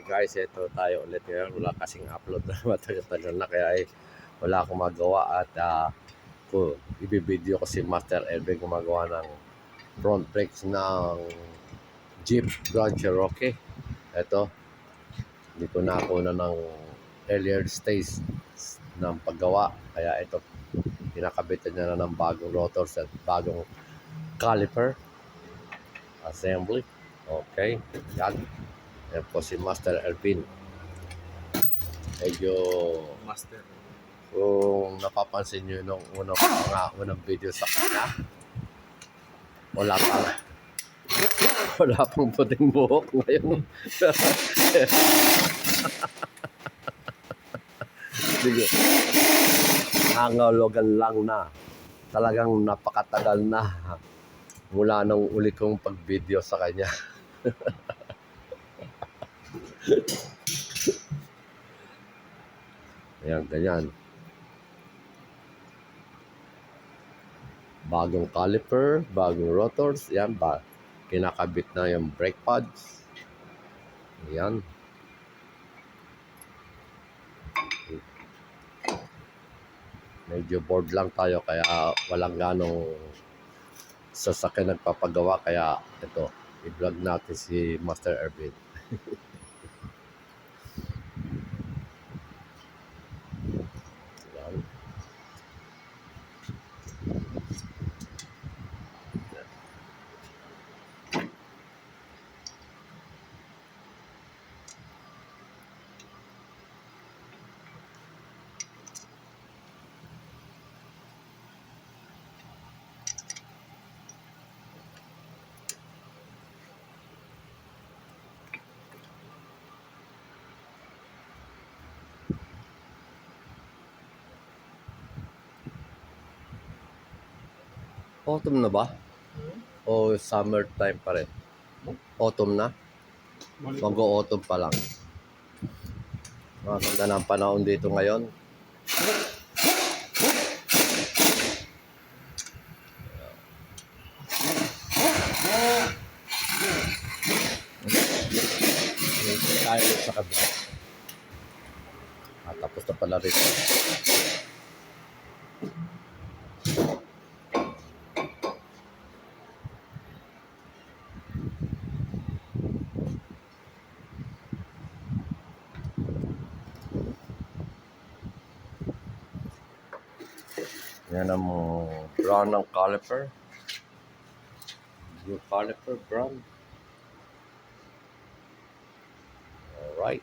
Guys, ito tayo ulit ngayon. Wala kasing upload na matagal na kaya wala akong magawa at ibibideo ko si Master Elvin gumagawa ng front brakes ng Jeep Grand Cherokee. Ito, hindi ko nakuna ng earlier stage ng paggawa. Kaya ito, pinakabitan niya na ng bagong rotors at bagong caliper assembly. Okay, yan. Yan po si Master Elvin. Medyo Master. kung napapansin nyo nung unang video sa kanya, wala pang puting buhok ngayon. Sige, nangalogan lang na. Talagang napakatagal na mula nung uli kong pag-video sa kanya. Ayan, ganyan. Bagong caliper, bagong rotors, yan ba? Kinakabit na yung brake pads. Ayan. Medyo bored lang tayo kaya walang ganong sasakyan nagpapagawa kaya ito, i-vlog natin si Master Elvin. Ayan. Autumn na ba? O summer time pa rin? Autumn na? Mag-autumn pa lang. Maganda na ang panahon dito ngayon. Tayo sa kabila. Tapos na pala rito. Yan ang brown ng caliper. Yung caliper brown. Alright.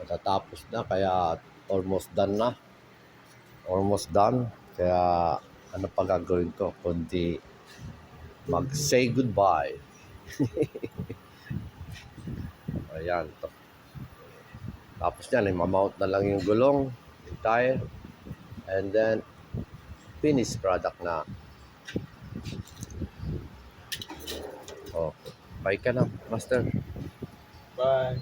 Natatapos na kaya almost done na. Almost done. Kaya ano pa gagawin ko kundi mag-say goodbye. Ayan to. Tapos yan, mamount na lang yung gulong, yung tire, and then finished product na. Oh, bye ka na, Master. Bye.